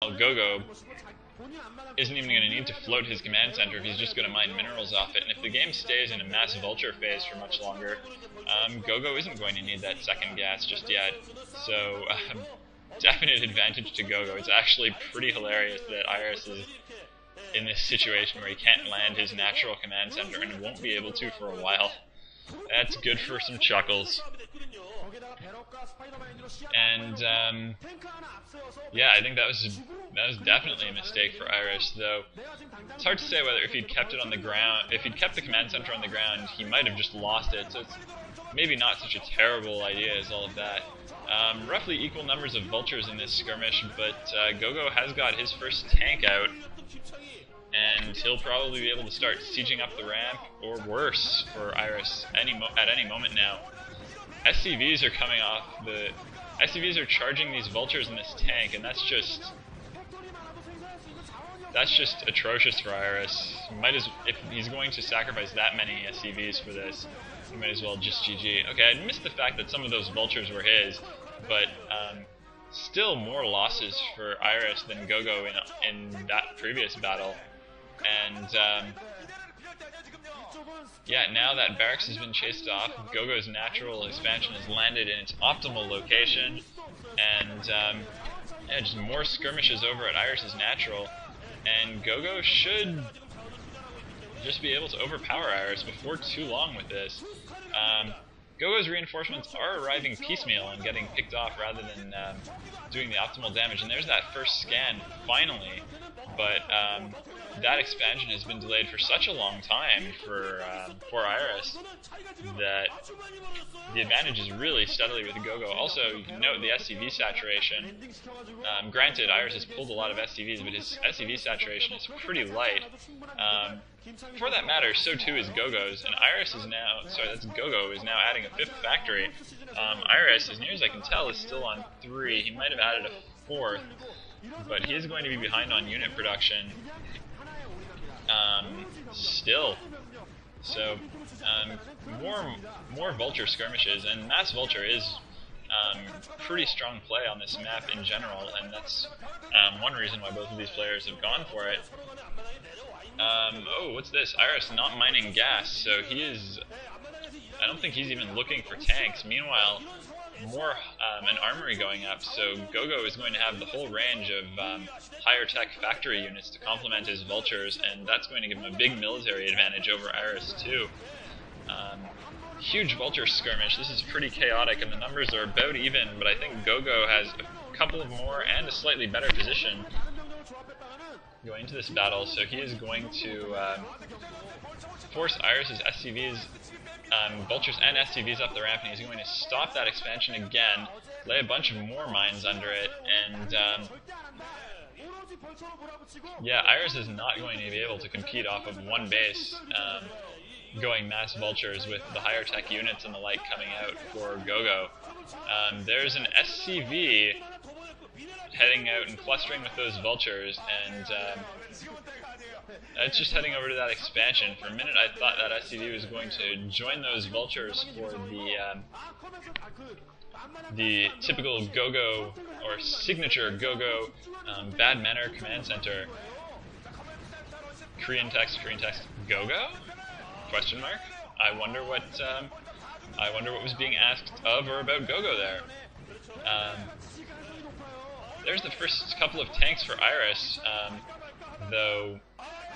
go.go isn't even going to need to float his command center if he's just going to mine minerals off it. And if the game stays in a mass vulture phase for much longer, go.go isn't going to need that second gas just yet. So, definite advantage to go.go. It's actually pretty hilarious that Iris is in this situation where he can't land his natural command center and won't be able to for a while. That's good for some chuckles. And yeah, I think that was definitely a mistake for Iris, though it's hard to say whether if he'd kept it on the ground, if he'd kept the command center on the ground, he might have just lost it, so it's maybe not such a terrible idea as all of that. Roughly equal numbers of vultures in this skirmish, but go.go has got his first tank out, and he'll probably be able to start sieging up the ramp, or worse for Iris at any moment now. SCVs are coming off the... SCVs are charging these vultures in this tank, and that's just atrocious for Iris. If he's going to sacrifice that many SCVs for this, he might as well just GG. Okay, I missed the fact that some of those vultures were his, but still more losses for Iris than go.go in that previous battle. And yeah, now that barracks has been chased off, go.go's natural expansion has landed in its optimal location, and yeah, just more skirmishes over at Iris's natural, and go.go should just be able to overpower Iris before too long with this. go.go's reinforcements are arriving piecemeal and getting picked off rather than doing the optimal damage, and there's that first scan, finally, but that expansion has been delayed for such a long time for Iris that the advantage is really steadily with go.go. Also, you can note the SCV saturation. Granted, Iris has pulled a lot of SCVs, but his SCV saturation is pretty light. For that matter, so too is go.go's, and Iris is now, sorry, that's go.go, is now adding a 5th factory. Iris, as near as I can tell, is still on 3. He might have added a 4th, but he is going to be behind on unit production still. So, more vulture skirmishes, and mass vulture is pretty strong play on this map in general, and that's one reason why both of these players have gone for it. Oh, what's this? Iris not mining gas, so he is... I don't think he's even looking for tanks. Meanwhile, more an armory going up, so go.go is going to have the whole range of higher tech factory units to complement his vultures, and that's going to give him a big military advantage over Iris too. Huge vulture skirmish. This is pretty chaotic, and the numbers are about even, but I think go.go has a couple of more and a slightly better position going into this battle, so he is going to force Iris's SCVs, vultures and SCVs up the ramp, and he's going to stop that expansion again, lay a bunch of more mines under it, and yeah, Iris is not going to be able to compete off of one base going mass vultures with the higher tech units and the like coming out for go.go. There's an SCV heading out and clustering with those vultures, and it's just heading over to that expansion. For a minute I thought that SCV was going to join those vultures for the typical go.go or signature go.go bad manner command center. Korean text, go.go? Question mark. I wonder what was being asked of or about go.go there. There's the first couple of tanks for Iris, though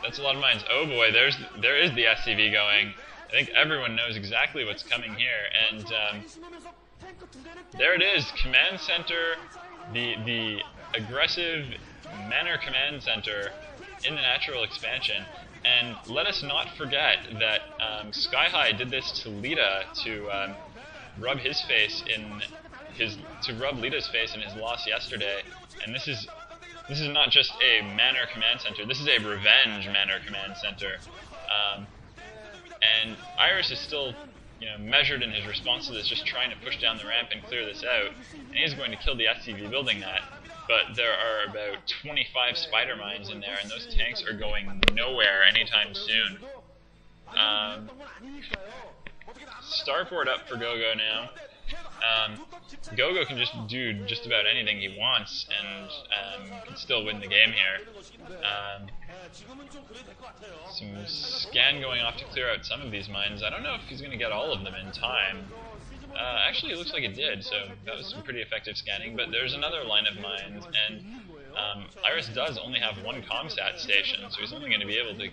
that's a lot of mines. Oh boy, there is the SCV going. I think everyone knows exactly what's coming here, and there it is, command center, the aggressive manor command center in the natural expansion. And let us not forget that Skyhigh did this to Lita to rub his face in rub Lita's face in his loss yesterday, and this is not just a manor command center. This is a revenge manor command center, and Iris is still, measured in his response to this, just trying to push down the ramp and clear this out, and he's going to kill the SCV building that. But there are about 25 spider mines in there, and those tanks are going nowhere anytime soon. Starport up for go.go now. Go.go can just do just about anything he wants and can still win the game here. Some scan going off to clear out some of these mines. I don't know if he's going to get all of them in time. Actually, it looks like it did, so that was some pretty effective scanning. But there's another line of mines, and Iris does only have one comsat station, so he's only going to be able to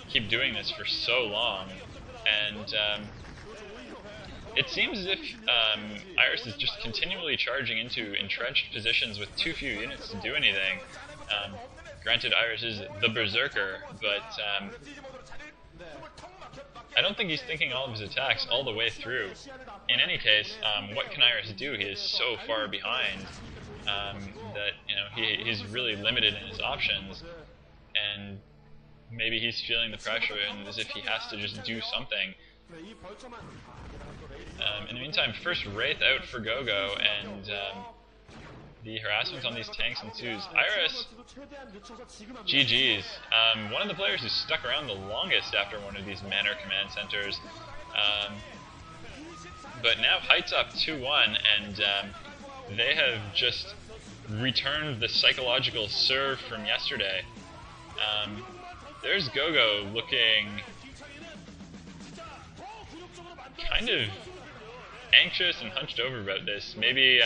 keep doing this for so long. And it seems as if Iris is just continually charging into entrenched positions with too few units to do anything. Granted, Iris is the berserker, but I don't think he's thinking all of his attacks all the way through. In any case, what can Iris do? He is so far behind that he's really limited in his options, and maybe he's feeling the pressure and as if he has to just do something. In the meantime, first Wraith out for Go.go, and the harassment on these tanks ensues. Iris, GG's. One of the players who stuck around the longest after one of these manor command centers. But now Hite's up 2-1, and they have just returned the psychological serve from yesterday. There's Go.go looking kind of anxious and hunched over about this. Maybe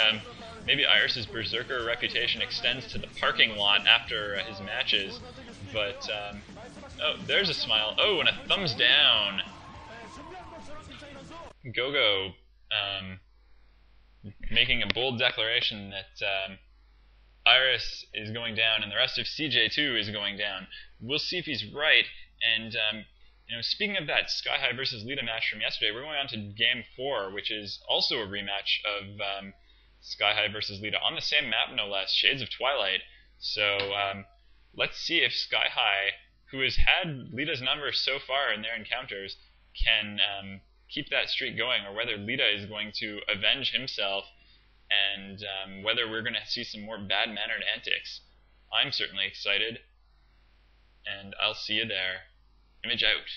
Iris's berserker reputation extends to the parking lot after his matches, but oh, there's a smile. Oh, and a thumbs down. Go.go making a bold declaration that Iris is going down and the rest of CJ2 is going down. We'll see if he's right. And speaking of that Sky High versus Lita match from yesterday, we're going on to Game 4, which is also a rematch of Sky High versus Lita on the same map, no less, Shades of Twilight. So let's see if Sky High, who has had Lita's number so far in their encounters, can keep that streak going, or whether Lita is going to avenge himself, and whether we're going to see some more bad-mannered antics. I'm certainly excited, and I'll see you there. Image out.